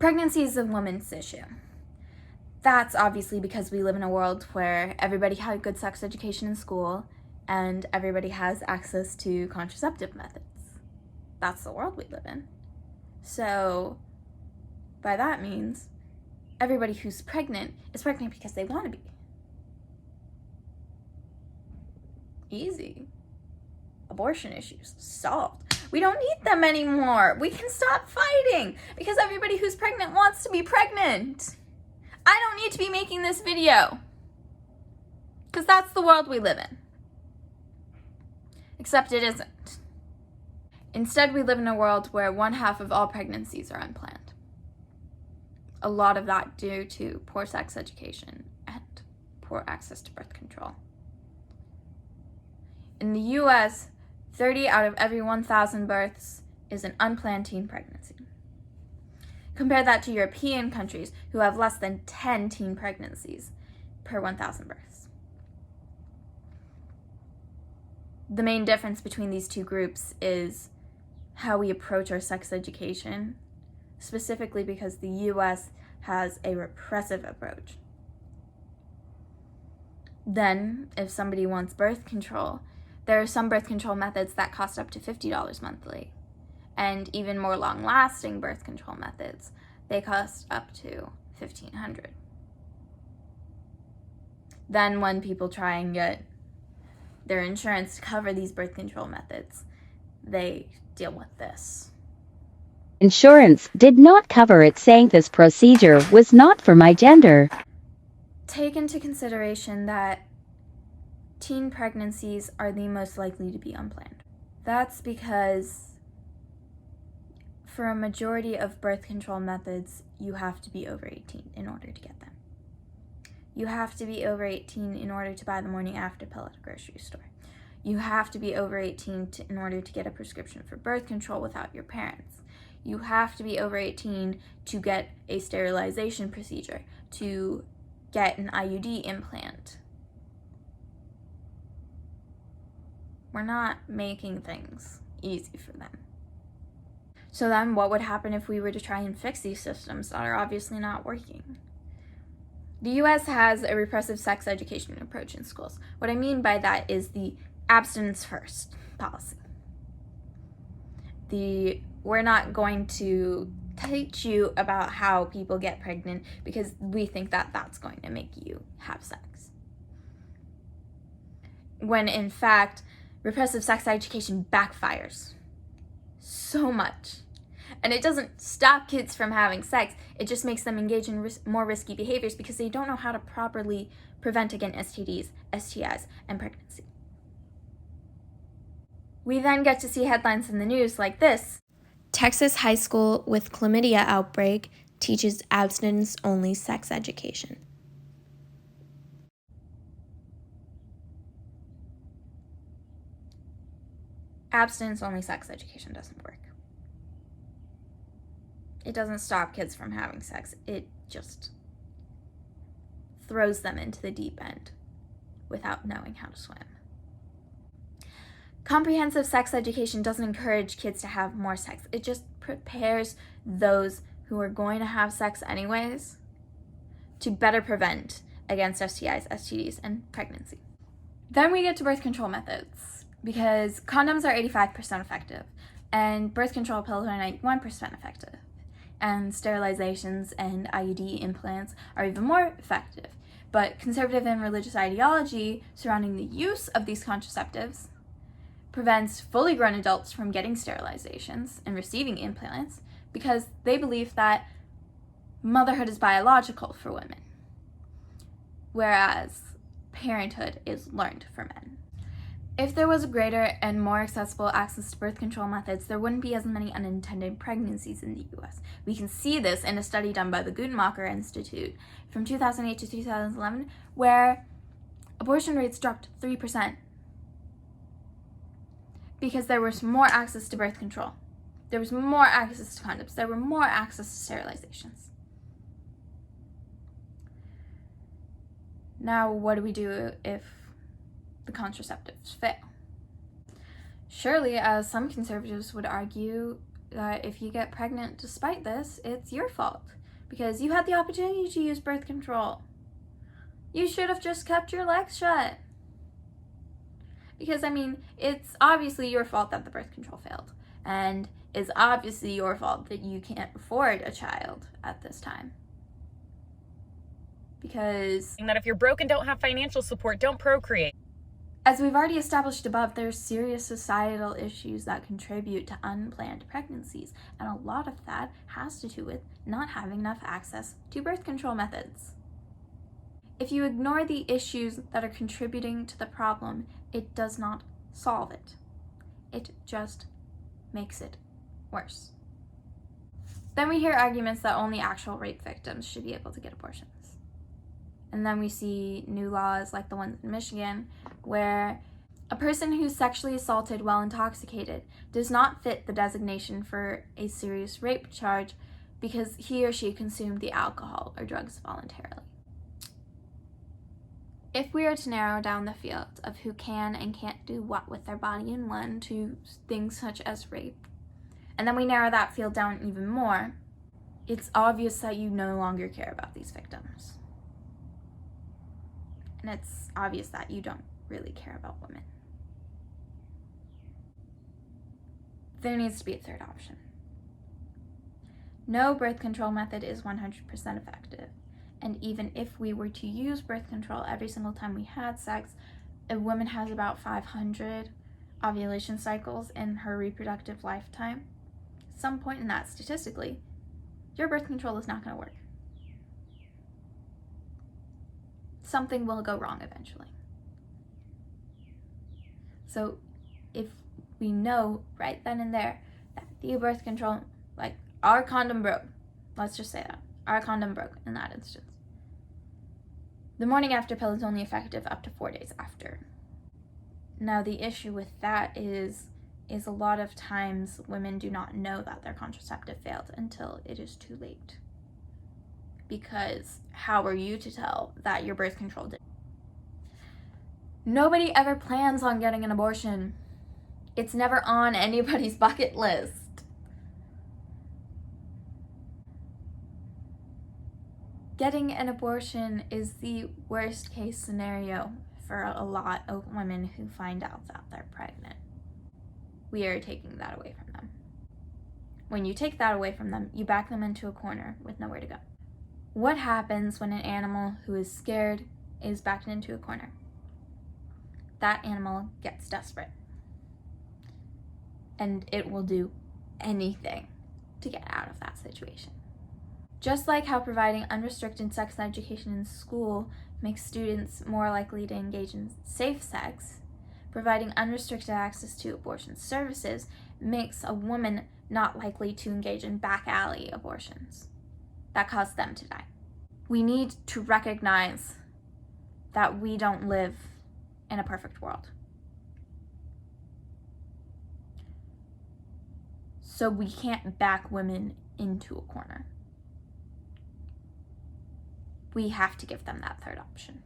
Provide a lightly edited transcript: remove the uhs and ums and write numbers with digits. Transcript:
Pregnancy is a woman's issue. That's obviously because we live in a world where everybody had good sex education in school and everybody has access to contraceptive methods. That's the world we live in. So, by that means, everybody who's pregnant is pregnant because they want to be. Easy. Abortion issues solved. We don't need them anymore. We can stop fighting because everybody who's pregnant wants to be pregnant. I don't need to be making this video because that's the world we live in. Except it isn't. Instead, we live in a world where 1/2 of all pregnancies are unplanned. A lot of that due to poor sex education and poor access to birth control. In the US, 30 out of every 1,000 births is an unplanned teen pregnancy. Compare that to European countries who have less than 10 teen pregnancies per 1,000 births. The main difference between these two groups is how we approach our sex education, specifically because the US has a repressive approach. Then, if somebody wants birth control, there are some birth control methods that cost up to $50 monthly. And even more long-lasting birth control methods, they cost up to $1,500. Then when people try and get their insurance to cover these birth control methods, they deal with this. Insurance did not cover it, saying this procedure was not for my gender. Take into consideration that teen pregnancies are the most likely to be unplanned. That's because for a majority of birth control methods, you have to be over 18 in order to get them. You have to be over 18 in order to buy the morning after pill at a grocery store. You have to be over 18 in order to get a prescription for birth control without your parents. You have to be over 18 to get a sterilization procedure, to get an IUD implant. We're not making things easy for them. So then what would happen if we were to try and fix these systems that are obviously not working? The US has a repressive sex education approach in schools. What I mean by that is the abstinence first policy. We're not going to teach you about how people get pregnant because we think that that's going to make you have sex. When in fact, repressive sex education backfires so much. And it doesn't stop kids from having sex, it just makes them engage in more risky behaviors because they don't know how to properly prevent against STDs, STIs, and pregnancy. We then get to see headlines in the news like this. Texas high school with chlamydia outbreak teaches abstinence-only sex education. Abstinence-only sex education doesn't work. It doesn't stop kids from having sex. It just throws them into the deep end without knowing how to swim. Comprehensive sex education doesn't encourage kids to have more sex. It just prepares those who are going to have sex anyways to better prevent against STIs, STDs, and pregnancy. Then we get to birth control methods because condoms are 85% effective and birth control pills are 91% effective. And sterilizations and IUD implants are even more effective. But conservative and religious ideology surrounding the use of these contraceptives prevents fully grown adults from getting sterilizations and receiving implants because they believe that motherhood is biological for women, whereas parenthood is learned for men. If there was a greater and more accessible access to birth control methods, there wouldn't be as many unintended pregnancies in the US. We can see this in a study done by the Guttmacher Institute from 2008 to 2011, where abortion rates dropped 3% because there was more access to birth control. There was more access to condoms. There were more access to sterilizations. Now, what do we do if the contraceptives fail? Surely, as some conservatives would argue, that if you get pregnant despite this, it's your fault because you had the opportunity to use birth control. You should have just kept your legs shut. Because, I mean, it's obviously your fault that the birth control failed. And it's obviously your fault that you can't afford a child at this time. Because that if you're broke and don't have financial support, don't procreate. as we've already established above, there are serious societal issues that contribute to unplanned pregnancies, and a lot of that has to do with not having enough access to birth control methods. If you ignore the issues that are contributing to the problem, it does not solve it. It just makes it worse. Then we hear arguments that only actual rape victims should be able to get abortions. And then we see new laws like the ones in Michigan, where a person who's sexually assaulted while intoxicated does not fit the designation for a serious rape charge because he or she consumed the alcohol or drugs voluntarily. If we are to narrow down the field of who can and can't do what with their body and one to things such as rape, and then we narrow that field down even more, it's obvious that you no longer care about these victims. And it's obvious that you don't really care about women. There needs to be a third option. No birth control method is 100% effective. And even if we were to use birth control every single time we had sex, a woman has about 500 ovulation cycles in her reproductive lifetime. At some point in that, statistically, your birth control is not going to work. Something will go wrong eventually. So if we know right then and there that the birth control, like our condom broke, let's just say that, our condom broke in that instance, the morning after pill is only effective up to 4 days after. Now the issue with that is a lot of times women do not know that their contraceptive failed until it is too late. Because how are you to tell that your birth control did? Nobody ever plans on getting an abortion. It's never on anybody's bucket list. Getting an abortion is the worst case scenario for a lot of women who find out that they're pregnant. We are taking that away from them. When you take that away from them, you back them into a corner with nowhere to go. What happens when an animal who is scared is backed into a corner? That animal gets desperate. And it will do anything to get out of that situation. Just like how providing unrestricted sex education in school makes students more likely to engage in safe sex, providing unrestricted access to abortion services makes a woman not likely to engage in back alley abortions that cause them to die. We need to recognize that we don't live in a perfect world. So we can't back women into a corner. We have to give them that third option.